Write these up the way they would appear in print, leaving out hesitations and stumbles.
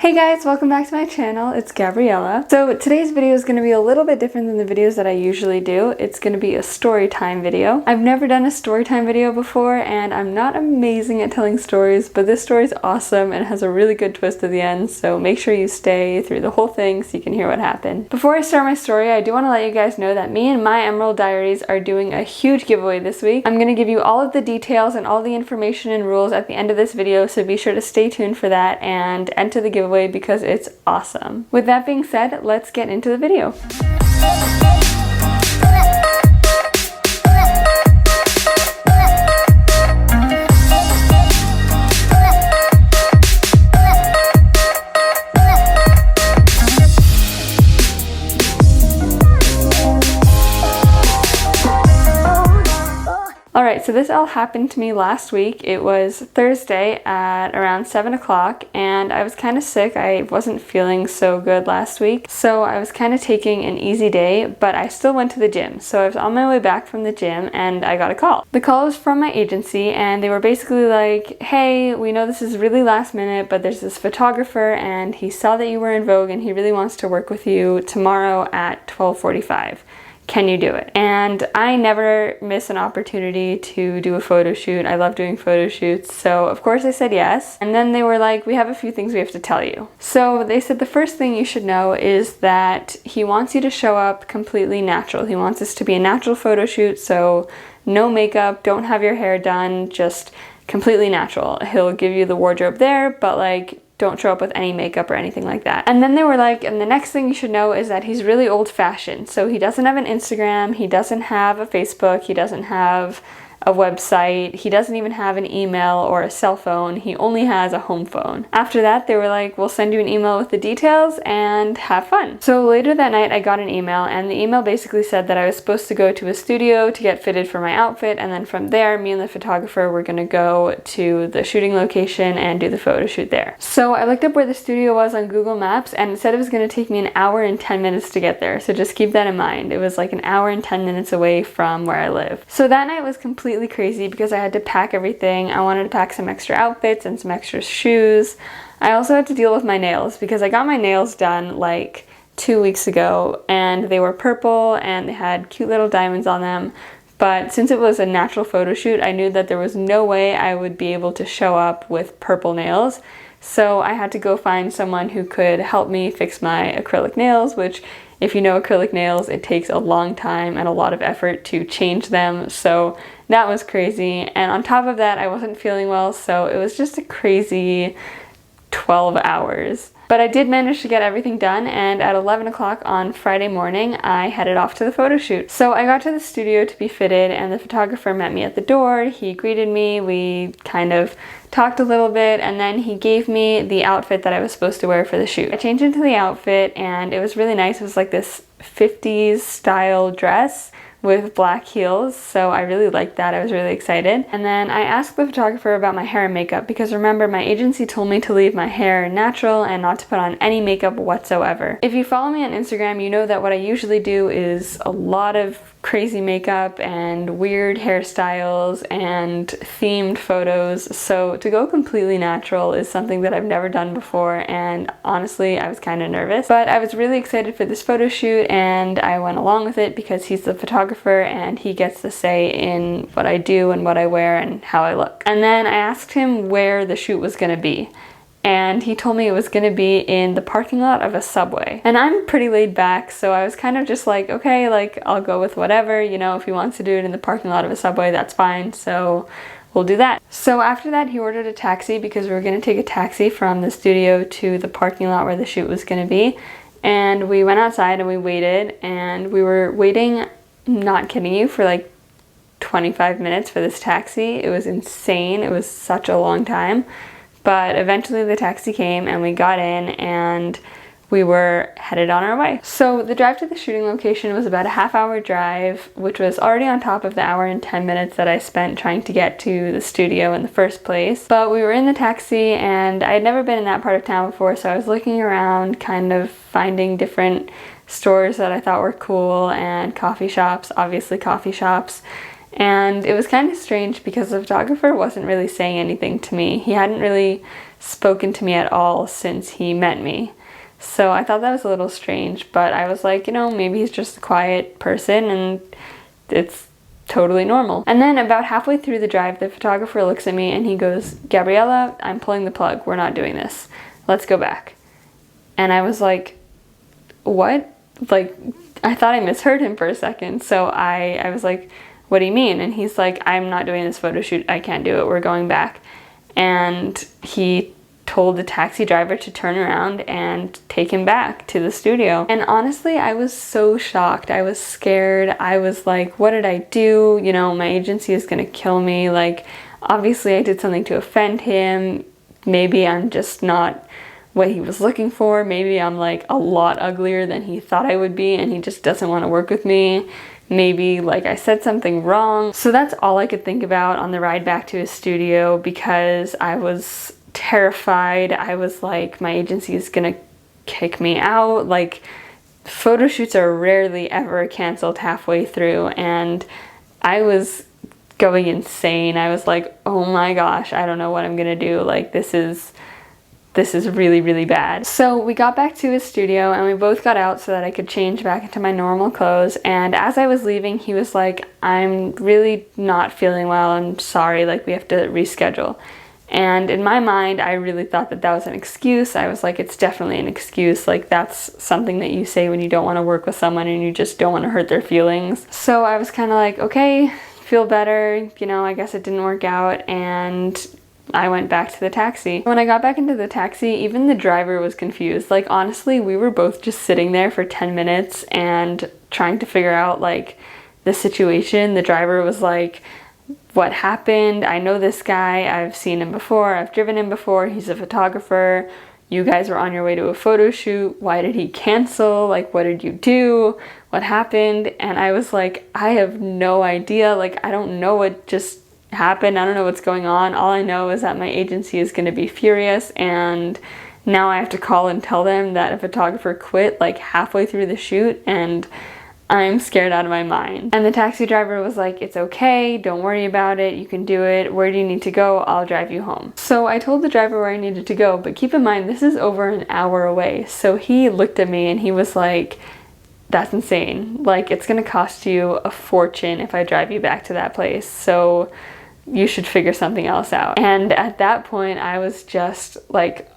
Hey guys, welcome back to my channel. It's Gabriella. So today's video is going to be a little bit different than the videos that I usually do. It's going to be a story time video. I've never done a story time video before and I'm not amazing at telling stories, but this story is awesome and has a really good twist at the end, so make sure you stay through the whole thing so you can hear what happened. Before I start my story, I do want to let you guys know that me and My Emerald Diaries are doing a huge giveaway this week. I'm going to give you all of the details and all the information and rules at the end of this video, so be sure to stay tuned for that and enter the giveaway because it's awesome. With that being said, let's get into the video. Alright, so this all happened to me last week. It was Thursday at around 7 o'clock and I was kind of sick. I wasn't feeling so good last week, so I was kind of taking an easy day, but I still went to the gym. So I was on my way back from the gym and I got a call. The call was from my agency and they were basically like, hey, we know this is really last minute, but there's this photographer and he saw that you were in Vogue and he really wants to work with you tomorrow at 12:45. Can you do it? And I never miss an opportunity to do a photo shoot. I love doing photo shoots, so of course I said yes. And then they were like, we have a few things we have to tell you. So they said the first thing you should know is that he wants you to show up completely natural. He wants this to be a natural photo shoot, so no makeup, don't have your hair done, just completely natural. He'll give you the wardrobe there, but like, don't show up with any makeup or anything like that. And then they were like, and the next thing you should know is that he's really old-fashioned. So he doesn't have an Instagram, he doesn't have a Facebook, he doesn't have a website, he doesn't even have an email or a cell phone, he only has a home phone. After that, they were like, we'll send you an email with the details and have fun. So later that night, I got an email and the email basically said that I was supposed to go to a studio to get fitted for my outfit, and then from there, me and the photographer were gonna go to the shooting location and do the photo shoot there. So I looked up where the studio was on Google Maps and it said it was gonna take me an hour and 10 minutes to get there. So just keep that in mind. It was like an hour and 10 minutes away from where I live. So that night was completely crazy because I had to pack everything. I wanted to pack some extra outfits and some extra shoes. I also had to deal with my nails because I got my nails done like 2 weeks ago and they were purple and they had cute little diamonds on them. But since it was a natural photo shoot, I knew that there was no way I would be able to show up with purple nails. So I had to go find someone who could help me fix my acrylic nails, which if you know acrylic nails, it takes a long time and a lot of effort to change them. So that was crazy. And on top of that, I wasn't feeling well. So it was just a crazy 12 hours. But I did manage to get everything done, and at 11 o'clock on Friday morning, I headed off to the photo shoot. So I got to the studio to be fitted, and the photographer met me at the door. He greeted me, we kind of talked a little bit, and then he gave me the outfit that I was supposed to wear for the shoot. I changed into the outfit, and it was really nice. It was like this 50s style dress with black heels, so I really liked that. I was really excited. And then I asked the photographer about my hair and makeup because remember, my agency told me to leave my hair natural and not to put on any makeup whatsoever. If you follow me on Instagram, you know that what I usually do is a lot of crazy makeup and weird hairstyles and themed photos, so to go completely natural is something that I've never done before, and honestly I was kind of nervous, but I was really excited for this photo shoot and I went along with it because he's the photographer and he gets to say in what I do and what I wear and how I look. And then I asked him where the shoot was going to be, and he told me it was going to be in the parking lot of a Subway. And I'm pretty laid back, so I was kind of just like, okay, like I'll go with whatever, you know, if he wants to do it in the parking lot of a Subway, that's fine, so we'll do that. So after that, he ordered a taxi because we were going to take a taxi from the studio to the parking lot where the shoot was going to be. And we went outside and we waited, and we were waiting, not kidding you, for like 25 minutes for this taxi. It was insane. It was such a long time. But eventually the taxi came and we got in and we were headed on our way. So the drive to the shooting location was about a half-hour drive, which was already on top of the hour and 10 minutes that I spent trying to get to the studio in the first place. But we were in the taxi and I had never been in that part of town before, so I was looking around, kind of finding different stores that I thought were cool and coffee shops, obviously coffee shops. And it was kind of strange because the photographer wasn't really saying anything to me. He hadn't really spoken to me at all since he met me. So I thought that was a little strange, but I was like, maybe he's just a quiet person and it's totally normal. And then about halfway through the drive, the photographer looks at me and he goes, "Gabriella, I'm pulling the plug. We're not doing this. Let's go back." And I was like, what? Like, I thought I misheard him for a second. So I was like, "What do you mean?" And he's like, "I'm not doing this photo shoot. I can't do it. We're going back." And he told the taxi driver to turn around and take him back to the studio. And honestly, I was so shocked. I was scared. I was like, what did I do? My agency is gonna kill me. Like, obviously I did something to offend him. Maybe I'm just not what he was looking for. Maybe I'm like a lot uglier than he thought I would be and he just doesn't want to work with me. Maybe like I said something wrong. So that's all I could think about on the ride back to his studio because I was terrified. I was like, my agency is gonna kick me out. Like, photo shoots are rarely ever canceled halfway through, and I was going insane. I was like, oh my gosh, I don't know what I'm gonna do. Like, this is really, really bad. So we got back to his studio and we both got out so that I could change back into my normal clothes. And as I was leaving, he was like, "I'm really not feeling well. I'm sorry, like we have to reschedule." And in my mind, I really thought that that was an excuse. I was like, it's definitely an excuse. Like, that's something that you say when you don't want to work with someone and you just don't want to hurt their feelings. So I was kind of like, okay, feel better. I guess it didn't work out. And I went back to the taxi. When I got back into the taxi, even the driver was confused. Like, honestly, we were both just sitting there for 10 minutes and trying to figure out, like, the situation. The driver was like, "What happened? I know this guy. I've seen him before. I've driven him before. He's a photographer. You guys were on your way to a photo shoot. Why did he cancel? Like, what did you do? What happened?" And I was like, I have no idea. Like, I don't know what just happened. I don't know what's going on. All I know is that my agency is going to be furious, and now I have to call and tell them that a photographer quit like halfway through the shoot, and I'm scared out of my mind. And the taxi driver was like, "It's okay, don't worry about it, you can do it. Where do you need to go? I'll drive you home." So I told the driver where I needed to go, but keep in mind, this is over an hour away. So he looked at me and he was like, "That's insane. Like, it's gonna cost you a fortune if I drive you back to that place. So you should figure something else out." And at that point, I was just like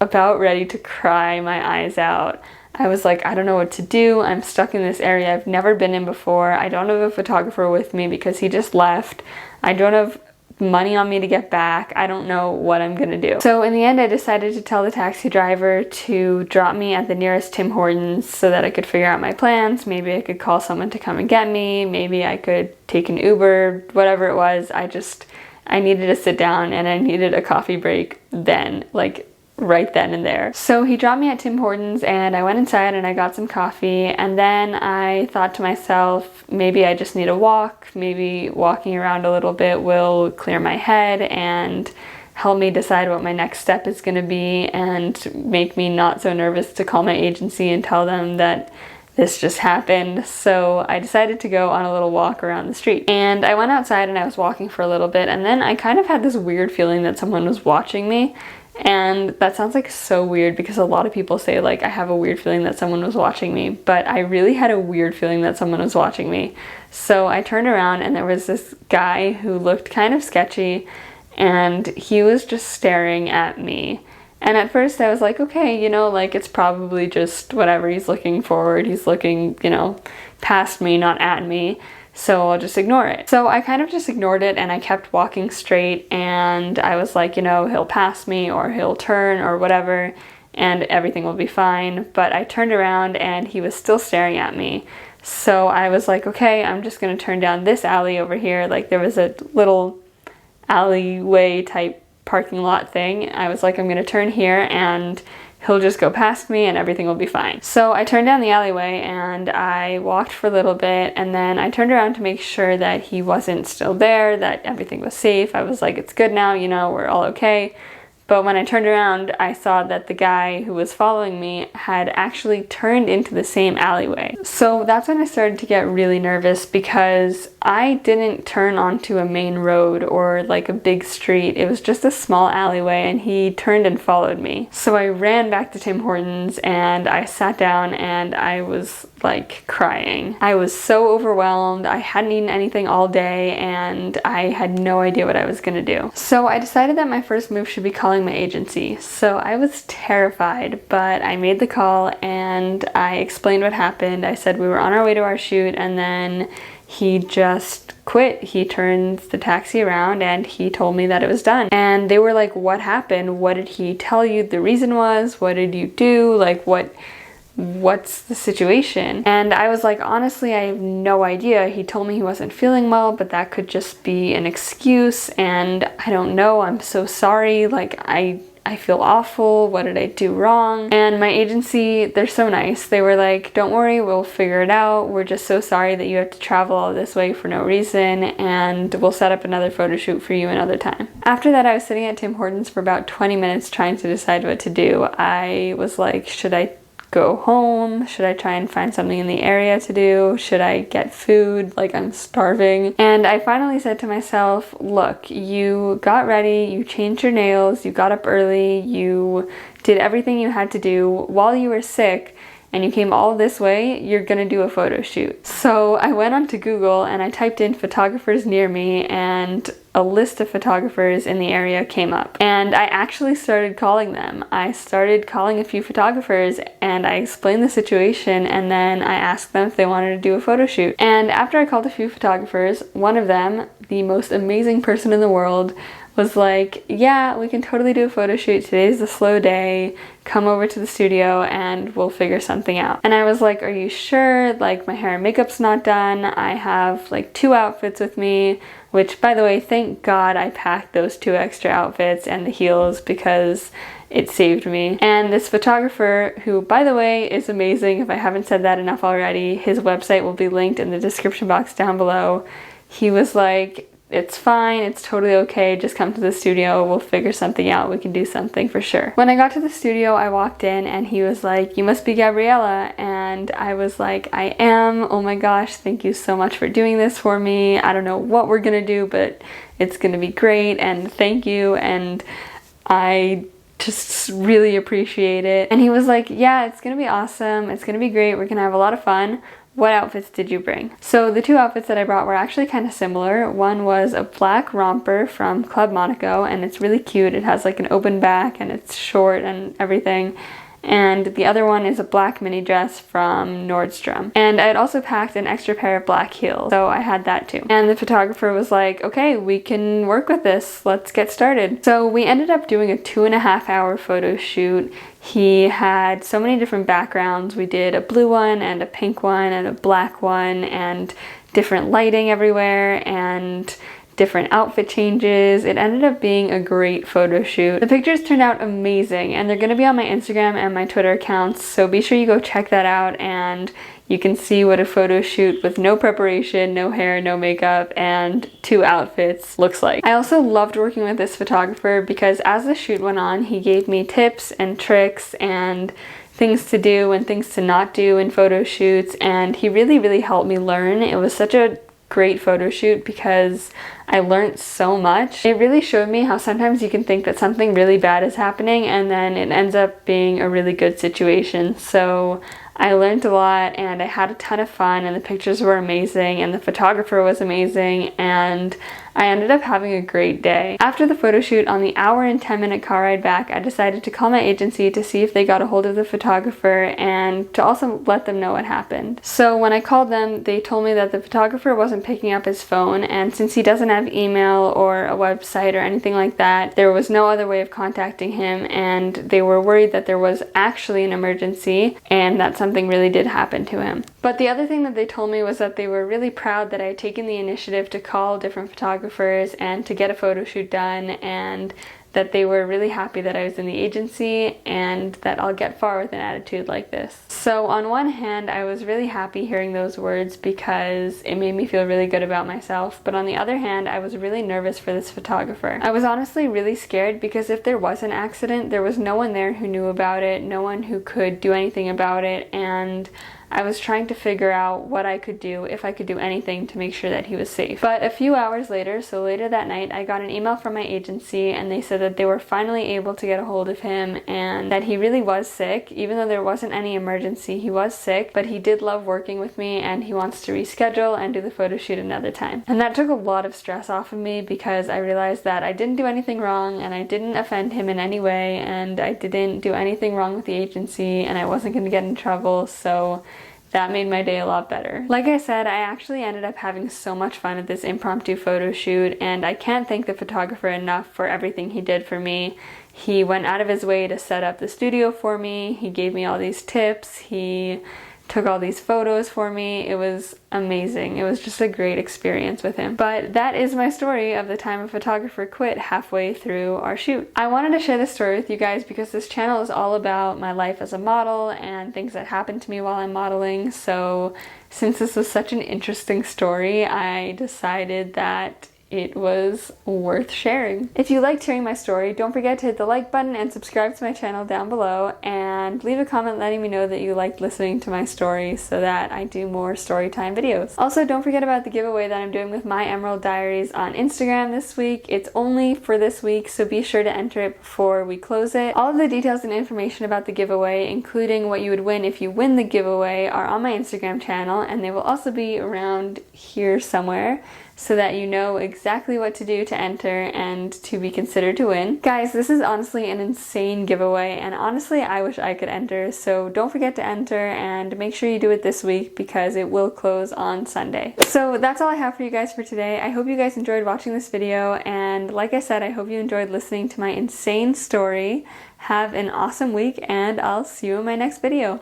about ready to cry my eyes out. I was like, I don't know what to do. I'm stuck in this area I've never been in before. I don't have a photographer with me because he just left. I don't have money on me to get back. I don't know what I'm gonna do. So in the end, I decided to tell the taxi driver to drop me at the nearest Tim Hortons so that I could figure out my plans. Maybe I could call someone to come and get me. Maybe I could take an Uber, whatever it was. I needed to sit down and I needed a coffee break then, like right then and there. So he dropped me at Tim Hortons and I went inside and I got some coffee, and then I thought to myself, maybe I just need a walk. Maybe walking around a little bit will clear my head and help me decide what my next step is going to be and make me not so nervous to call my agency and tell them that this just happened. So I decided to go on a little walk around the street. And I went outside and I was walking for a little bit, and then I kind of had this weird feeling that someone was watching me. And that sounds like so weird because a lot of people say like I have a weird feeling that someone was watching me, but I really had a weird feeling that someone was watching me. So I turned around and there was this guy who looked kind of sketchy and he was just staring at me. And at first I was like, okay, you know, like it's probably just whatever, he's looking forward, he's looking, you know, past me, not at me. So I'll just ignore it. So I kind of just ignored it and I kept walking straight, and I was like, you know, he'll pass me or he'll turn or whatever and everything will be fine. But I turned around and he was still staring at me. So I was like, okay, I'm just gonna turn down this alley over here. Like there was a little alleyway type parking lot thing. I was like, I'm gonna turn here and he'll just go past me and everything will be fine. So I turned down the alleyway and I walked for a little bit, and then I turned around to make sure that he wasn't still there, that everything was safe. I was like, it's good now, you know, we're all okay. But when I turned around, I saw that the guy who was following me had actually turned into the same alleyway. So that's when I started to get really nervous, because I didn't turn onto a main road or like a big street. It was just a small alleyway, and he turned and followed me. So I ran back to Tim Hortons and I sat down and I was like crying. I was so overwhelmed. I hadn't eaten anything all day and I had no idea what I was gonna do. So I decided that my first move should be calling my agency. So I was terrified, but I made the call and I explained what happened. I said we were on our way to our shoot, and then he just quit. He turned the taxi around and he told me that it was done. And they were like, what happened? What did he tell you the reason was? What did you do? Like, what's the situation? And I was like, honestly, I have no idea. He told me he wasn't feeling well, but that could just be an excuse, and I don't know. I'm so sorry. Like, I feel awful. What did I do wrong? And my agency, they're so nice. They were like, don't worry, we'll figure it out. We're just so sorry that you have to travel all this way for no reason, and we'll set up another photo shoot for you another time. After that, I was sitting at Tim Hortons for about 20 minutes trying to decide what to do. I was like, should I go home? Should I try and find something in the area to do? Should I get food? Like, I'm starving. And I finally said to myself, look, you got ready, you changed your nails, you got up early, you did everything you had to do while you were sick, and you came all this way, you're gonna do a photo shoot. So I went onto Google and I typed in photographers near me, and a list of photographers in the area came up. And I actually started calling them. I started calling a few photographers and I explained the situation, and then I asked them if they wanted to do a photo shoot. And after I called a few photographers, one of them, the most amazing person in the world, was like, yeah, we can totally do a photo shoot. Today's a slow day. Come over to the studio and we'll figure something out. And I was like, are you sure? Like, my hair and makeup's not done. I have like 2 outfits with me, which, by the way, thank God I packed those 2 extra outfits and the heels, because it saved me. And this photographer, who, by the way, is amazing, if I haven't said that enough already, his website will be linked in the description box down below. He was like, it's fine, it's totally okay, just come to the studio, we'll figure something out, we can do something for sure. When I got to the studio, I walked in and he was like, you must be Gabriella, and I was like, I am. Oh my gosh, thank you so much for doing this for me. I don't know what we're gonna do, but it's gonna be great, and thank you, and I just really appreciate it. And he was like, yeah, it's gonna be awesome, it's gonna be great, we're gonna have a lot of fun. What outfits did you bring? So the 2 outfits that I brought were actually kind of similar. One was a black romper from Club Monaco, and it's really cute. It has like an open back and it's short and everything. And the other one is a black mini dress from Nordstrom. And I had also packed an extra pair of black heels, so I had that too. And the photographer was like, okay, we can work with this, let's get started. So we ended up doing a 2.5-hour photo shoot. He had so many different backgrounds. We did a blue one and a pink one and a black one, and different lighting everywhere, and different outfit changes. It ended up being a great photo shoot. The pictures turned out amazing, and they're gonna be on my Instagram and my Twitter accounts, so be sure you go check that out and you can see what a photo shoot with no preparation, no hair, no makeup, and 2 outfits looks like. I also loved working with this photographer because as the shoot went on, he gave me tips and tricks and things to do and things to not do in photo shoots, and he really helped me learn. It was such a great photo shoot because I learned so much. It really showed me how sometimes you can think that something really bad is happening and then it ends up being a really good situation. So I learned a lot and I had a ton of fun, and the pictures were amazing and the photographer was amazing, and I ended up having a great day. After the photo shoot, on the hour and 10-minute car ride back, I decided to call my agency to see if they got a hold of the photographer and to also let them know what happened. So when I called them, they told me that the photographer wasn't picking up his phone, and since he doesn't have email or a website or anything like that, there was no other way of contacting him, and they were worried that there was actually an emergency and that something really did happen to him. But the other thing that they told me was that they were really proud that I had taken the initiative to call different photographers and to get a photo shoot done, and that they were really happy that I was in the agency and that I'll get far with an attitude like this. So on one hand, I was really happy hearing those words because it made me feel really good about myself, but on the other hand, I was really nervous for this photographer. I was honestly really scared because if there was an accident, there was no one there who knew about it, no one who could do anything about it, and I was trying to figure out what I could do, if I could do anything to make sure that he was safe. But a few hours later, so later that night, I got an email from my agency and they said that they were finally able to get a hold of him and that he really was sick. Even though there wasn't any emergency, he was sick, but he did love working with me and he wants to reschedule and do the photo shoot another time. And that took a lot of stress off of me because I realized that I didn't do anything wrong and I didn't offend him in any way and I didn't do anything wrong with the agency and I wasn't going to get in trouble, so that made my day a lot better. Like I said, I actually ended up having so much fun at this impromptu photo shoot, and I can't thank the photographer enough for everything he did for me. He went out of his way to set up the studio for me, he gave me all these tips, he took all these photos for me. It was amazing. It was just a great experience with him. But that is my story of the time a photographer quit halfway through our shoot. I wanted to share this story with you guys because this channel is all about my life as a model and things that happened to me while I'm modeling. So since this was such an interesting story, I decided that it was worth sharing. If you liked hearing my story, don't forget to hit the like button and subscribe to my channel down below and leave a comment letting me know that you liked listening to my story so that I do more story time videos. Also, don't forget about the giveaway that I'm doing with My Emerald Diaries on Instagram this week. It's only for this week, so be sure to enter it before we close it. All of the details and information about the giveaway, including what you would win if you win the giveaway, are on my Instagram channel, and they will also be around here somewhere, so that you know exactly what to do to enter and to be considered to win. Guys, this is honestly an insane giveaway, and honestly I wish I could enter, so don't forget to enter and make sure you do it this week because it will close on Sunday. So that's all I have for you guys for today. I hope you guys enjoyed watching this video, and like I said, I hope you enjoyed listening to my insane story. Have an awesome week, and I'll see you in my next video.